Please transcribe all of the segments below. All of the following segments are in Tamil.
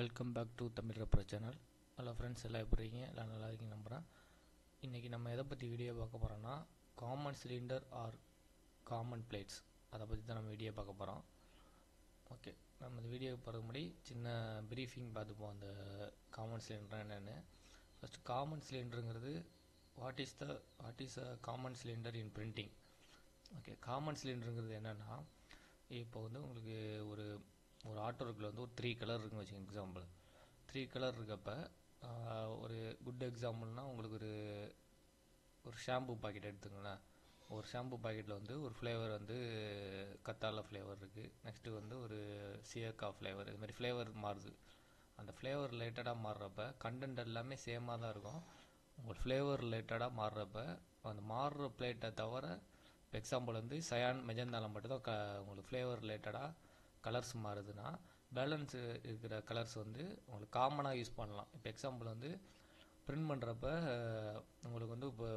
Welcome back to Tamil rubber channel. Hello friends, எல்லாம் எப்படி இருக்கீங்க? எல்லாம் நல்லா இருக்கீங்க நம்புகிறேன். இன்றைக்கி நம்ம எதை பற்றி வீடியோ பார்க்க போகிறோன்னா common cylinder or common plates, அதை பற்றி தான் நம்ம வீடியோ பார்க்க போகிறோம். ஓகே, நம்ம இந்த வீடியோ போகிறதுக்கு முன்னாடி சின்ன ப்ரீஃபிங் பார்த்துப்போம் அந்த காமன் சிலிண்டர் என்னென்னு. ஃபஸ்ட்டு காமன் சிலிண்டருங்கிறது what is a common cylinder in printing. Okay, common சிலிண்டருங்கிறது என்னென்னா, இப்போ வந்து உங்களுக்கு ஒரு ஆட்டோ இருக்குல்ல வந்து ஒரு 3 கலர் இருக்குன்னு வச்சுக்கோங்க. எக்ஸாம்பிள் 3 கலர் இருக்கப்போ ஒரு குட் எக்ஸாம்பிள்னால் உங்களுக்கு ஒரு ஷாம்பு பாக்கெட் எடுத்துங்களேன். ஒரு ஷாம்பு பாக்கெட்டில் வந்து ஒரு ஃப்ளேவர் வந்து கத்தாழை ஃப்ளேவர் இருக்குது, நெக்ஸ்ட்டு வந்து ஒரு சியக்கா ஃப்ளேவர், இது மாதிரி ஃப்ளேவர் மாறுது. அந்த ஃப்ளேவர் ரிலேட்டடாக மாறுறப்ப கண்டென்ட் எல்லாமே சேமாக தான் இருக்கும். உங்களுக்கு ஃப்ளேவர் ரிலேட்டடாக மாறுறப்ப அந்த மாறுற பிளேட்டை தவிர, இப்போ எக்ஸாம்பிள் வந்து சயான் மெஜந்தாவில் மட்டும்தான் உங்களுக்கு ஃப்ளேவர் ரிலேட்டடாக கலர்ஸ் மாறுதுன்னா, பேலன்ஸ் இருக்கிற கலர்ஸ் வந்து உங்களுக்கு காமனாக யூஸ் பண்ணலாம். இப்போ எக்ஸாம்பிள் வந்து பிரிண்ட் பண்ணுறப்ப உங்களுக்கு வந்து இப்போ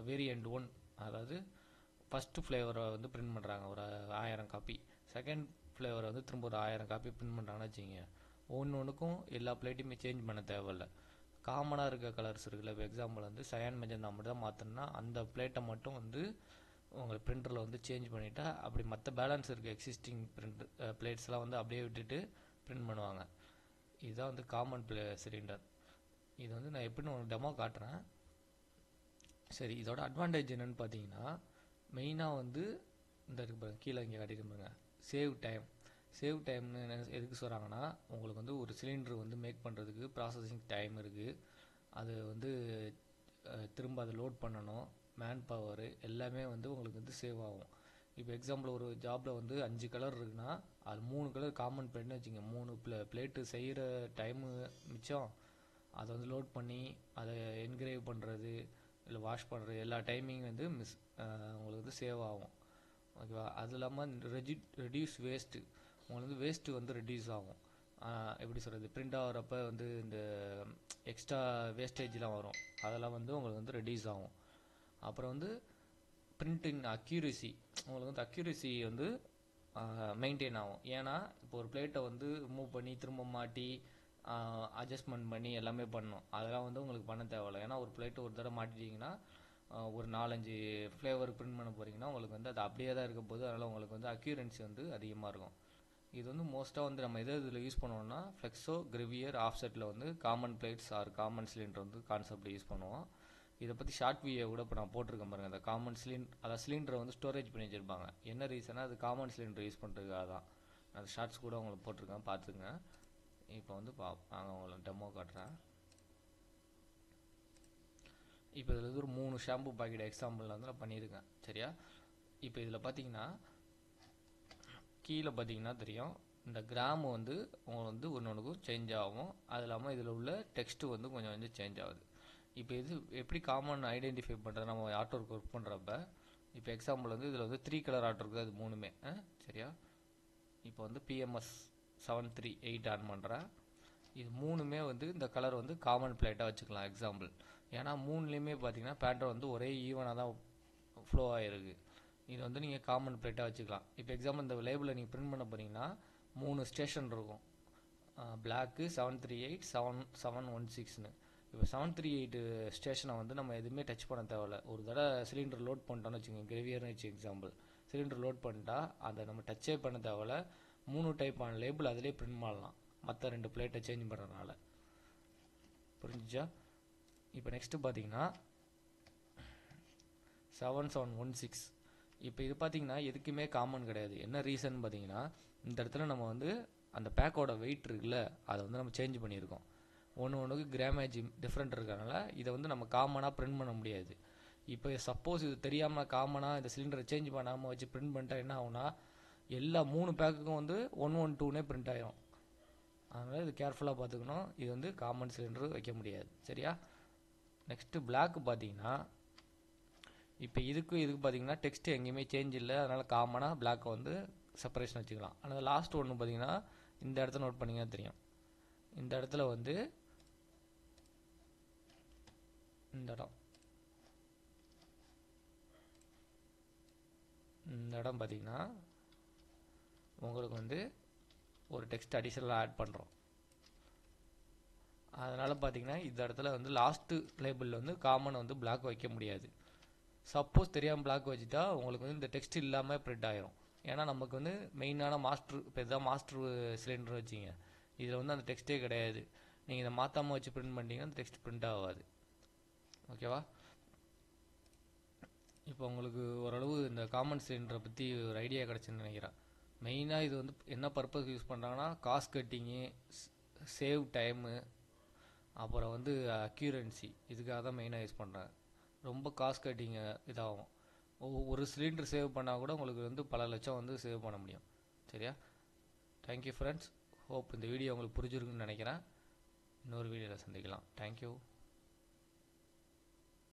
வேரியண்ட் 1, அதாவது ஃபஸ்ட்டு ஃப்ளேவரை வந்து பிரிண்ட் பண்ணுறாங்க ஒரு 1000 காப்பி, செகண்ட் ஃப்ளேவரை வந்து திரும்ப ஒரு 1000 காப்பி பிரிண்ட் பண்ணுறாங்கன்னு வச்சுங்க. ஒன்றுக்கும் எல்லா பிளேட்டையுமே சேஞ்ச் பண்ண தேவையில்லை. காமனாக இருக்க கலர்ஸ் இருக்குல்ல, இப்போ எக்ஸாம்பிள் வந்து சயான் மெஜந்தா மட்டும் தான் மாற்றணும்னா அந்த பிளேட்டை மட்டும் வந்து உங்கள் பிரிண்டரில் வந்து சேஞ்ச் பண்ணிவிட்டா, அப்படி மற்ற பேலன்ஸ் இருக்க எக்ஸிஸ்டிங் பிளேட்ஸ்லாம் வந்து அப்படியே விட்டுட்டு பிரிண்ட் பண்ணுவாங்க. இதுதான் வந்து காமன் சிலிண்டர். இது வந்து நான் எப்படின்னு உங்களுக்கு டெமோ காட்டுறேன். சரி, இதோட அட்வான்டேஜ் என்னென்னு பார்த்தீங்கன்னா, மெயினாக வந்து இந்த இருக்கு பாருங்க, கீழே இங்கே காட்டிட்டு பாருங்க, சேவ் டைம்னு எதுக்கு சொல்கிறாங்கன்னா, உங்களுக்கு வந்து ஒரு சிலிண்டர் வந்து மேக் பண்ணுறதுக்கு ப்ராசஸிங் டைம் இருக்குது. அது வந்து திரும்ப அதை லோட் பண்ணணும், மேன் பவர் எல்லாமே வந்து உங்களுக்கு வந்து சேவ் ஆகும். இப்போ எக்ஸாம்பிள் ஒரு ஜாபில் வந்து 5 கலர் இருக்குன்னா அது 3 கலர் காமன் பிளேட்னு வச்சுங்க. 3 பிளேட்டு செய்கிற டைமு மிச்சம். அதை வந்து லோட் பண்ணி அதை என்கிரேவ் பண்ணுறது இல்லை வாஷ் பண்ணுறது எல்லா டைமிங் வந்து உங்களுக்கு வந்து சேவ் ஆகும். ஓகேவா? அது இல்லாமல் ரெடியூஸ் வேஸ்ட்டு, உங்களுக்கு வந்து வேஸ்ட்டு வந்து ரெடியூஸ் ஆகும். எப்படி சொல்கிறது, பிரிண்ட் ஆகிறப்ப வந்து இந்த எக்ஸ்ட்ரா வேஸ்டேஜ்லாம் வரும், அதெல்லாம் வந்து உங்களுக்கு வந்து ரெடியூஸ் ஆகும். அப்புறம் வந்து பிரிண்டிங் அக்யூரசி, உங்களுக்கு வந்து அக்யூரசி வந்து மெயின்டைன் ஆகும். ஏன்னா இப்போ ஒரு பிளேட்டை வந்து மூவ் பண்ணி திரும்ப மாட்டி அட்ஜஸ்ட்மெண்ட் பண்ணி எல்லாமே பண்ணணும், அதெல்லாம் வந்து உங்களுக்கு பண்ண தேவையில்லை. ஏன்னா ஒரு பிளேட்டு ஒரு தடவை மாட்டிட்டிங்கன்னா ஒரு 4-5 ஃப்ளேவர் பிரிண்ட் பண்ண போகிறீங்கன்னா உங்களுக்கு வந்து அது அப்படியே தான் இருக்க போது. அதனால் உங்களுக்கு வந்து அக்யூரன்சி வந்து அதிகமாக இருக்கும். இது வந்து மோஸ்ட்டாக வந்து நம்ம இதில் யூஸ் பண்ணுவோம்னா ஃப்ளெக்ஸோ, கிரிவியர், ஆஃப்செட்டில் வந்து common plates or common cylinder வந்து கான்செப்ட் யூஸ் பண்ணுவோம். இதை பற்றி ஷார்ட் வீடியோ கூட இப்போ நான் போட்டிருக்கேன் பாருங்கள். அந்த காமன் அதாவது சிலிண்டரை வந்து ஸ்டோரேஜ் பண்ணி வச்சுருப்பாங்க. என்ன ரீசனாக அது காமன் சிலிண்டர் யூஸ் பண்ணுறதுக்காக தான். அந்த ஷார்ட்ஸ் கூட உங்களுக்கு போட்டிருக்கேன், பார்த்துங்க. இப்போ வந்து நாங்கள் உங்களுக்கு டெமோ காட்டுறேன். இப்போ இதில் வந்து ஒரு 3 ஷாம்பு பாக்கெட் எக்ஸாம்பிளில் வந்து நான் பண்ணியிருக்கேன். சரியா? இப்போ இதில் பார்த்தீங்கன்னா கீழே பார்த்தீங்கன்னா தெரியும், இந்த கிராம் வந்து உங்களுக்கு வந்து ஒன்றுக்கும் சேஞ்ச் ஆகும். அது இல்லாமல் இதில் உள்ள டெக்ஸ்ட்டு வந்து கொஞ்சம் சேஞ்ச் ஆகுது. இப்போ இது எப்படி காமன் ஐடென்டிஃபை பண்ணுறது நம்ம ஆட்டோ ஒர்க் பண்ணுறப்ப, இப்போ எக்ஸாம்பிள் வந்து இதில் வந்து 3 கலர் ஆட்டோ இருக்குது, அது 3மே சரியா? இப்போ வந்து PMS 738 ஆன் பண்ணுறேன். இது 3மே வந்து இந்த கலர் வந்து காமன் பிளேட்டாக வச்சுக்கலாம் எக்ஸாம்பிள். ஏன்னா 3லேயுமே பார்த்தீங்கன்னா பேட்டர்ன் வந்து ஒரே ஈவனாக தான் ஃப்ளோ ஆகிருக்கு. இது வந்து நீங்கள் காமன் பிளேட்டாக வச்சுக்கலாம். இப்போ எக்ஸாம்பிள் இந்த லேபிளில் நீங்கள் பிரிண்ட் பண்ண போகிறீங்கன்னா 3 ஸ்டேஷன் இருக்கும், பிளாக்கு 738 716ன்னு. இப்போ 738 ஸ்டேஷனை வந்து நம்ம எதுவுமே டச் பண்ண தேவையில்ல. ஒரு தடவை சிலிண்டர் லோட் பண்ணிட்டோன்னு வச்சுக்கோங்க, கிரேவியர்னு வச்சு எக்ஸாம்பிள், சிலிண்டர் லோட் பண்ணிட்டா அதை நம்ம டச்சே பண்ண தேவையில்ல. 3 டைப்பான லேபிள் அதிலே பிரிண்ட் பண்ணலாம், மற்ற 2 பிளேட்டை சேஞ்ச் பண்ணுறதுனால. புரிஞ்சுச்சா? இப்போ நெக்ஸ்ட்டு பார்த்தீங்கன்னா 7716. இப்போ இது பார்த்தீங்கன்னா எதுக்குமே காமன் கிடையாது. என்ன ரீசன் பார்த்தீங்கன்னா, இந்த இடத்துல நம்ம வந்து அந்த பேக்கோட வெயிட் இருக்குல்ல, அதை வந்து நம்ம சேஞ்ச் பண்ணியிருக்கோம். ஒன்றுக்கு கிராமேஜ் டிஃப்ரெண்ட் இருக்கிறனால இதை வந்து நம்ம காமனாக பிரிண்ட் பண்ண முடியாது. இப்போ சப்போஸ் இது தெரியாமல் காமனாக இந்த சிலிண்டரை சேஞ்ச் பண்ணாமல் வச்சு பிரிண்ட் பண்ணிட்டா என்ன ஆகும்னா, எல்லா 3 பேக்குக்கும் வந்து 112னே பிரிண்ட் ஆகிரும். அதனால் இது கேர்ஃபுல்லாக பார்த்துக்கணும். இது வந்து காமன் சிலிண்டர் வைக்க முடியாது. சரியா? நெக்ஸ்ட்டு பிளாக்கு பார்த்தீங்கன்னா, இப்போ இதுக்கு பார்த்தீங்கன்னா டெக்ஸ்ட்டு எங்கேயுமே சேஞ்ச் இல்லை, அதனால் காமனாக பிளாக்கை வந்து செப்பரேஷன் வச்சுக்கலாம். ஆனால் லாஸ்ட் ஒன்று பார்த்தீங்கன்னா இந்த இடத்த நோட் பண்ணிங்கன்னா தெரியும். இந்த இடத்துல வந்து இந்த இடம் பார்த்தீங்கன்னா உங்களுக்கு வந்து ஒரு டெக்ஸ்ட் அடிஷனலாக ஆட் பண்ணுறோம். அதனால் பார்த்தீங்கன்னா இந்த இடத்துல வந்து லாஸ்ட்டு லேபிளில் வந்து காமன் வந்து பிளாக் வைக்க முடியாது. சப்போஸ் தெரியாமல் பிளாக் வச்சுட்டா உங்களுக்கு வந்து இந்த டெக்ஸ்ட் இல்லாமல் பிரிண்ட் ஆகிரும். ஏன்னா நமக்கு வந்து மெயினான மாஸ்டர், இப்போ இதுதான் மாஸ்டர் சிலிண்டர் வச்சிங்க, இதில் வந்து அந்த டெக்ஸ்ட்டே கிடையாது. நீங்கள் இதை மாற்றாமல் வச்சு பிரிண்ட் பண்ணிட்டீங்கன்னா அந்த டெக்ஸ்ட் பிரிண்ட் ஆகாது. ஓகேவா? இப்போ உங்களுக்கு ஓரளவு இந்த காமன் சிலிண்டரை பற்றி ஒரு ஐடியா கிடச்சுன்னு நினைக்கிறேன். மெயினாக இது வந்து என்ன பர்பஸ் யூஸ் பண்ணுறாங்கன்னா காஸ்ட் கட்டிங்கு, சேவ் டைமு, அப்புறம் வந்து அக்யூரன்சி, இதுக்காக தான் மெயினாக யூஸ் பண்ணுறாங்க. ரொம்ப காஸ்ட் கட்டிங்க இதாகும். ஒரு சிலிண்டர் சேவ் பண்ணால் கூட உங்களுக்கு வந்து பல லட்சம் வந்து சேவ் பண்ண முடியும். சரியா? Thank you friends. ஹோப் இந்த வீடியோ உங்களுக்கு புரிஞ்சிருக்குன்னு நினைக்கிறேன். இன்னொரு வீடியோவில் சந்திக்கலாம். தேங்க்யூ.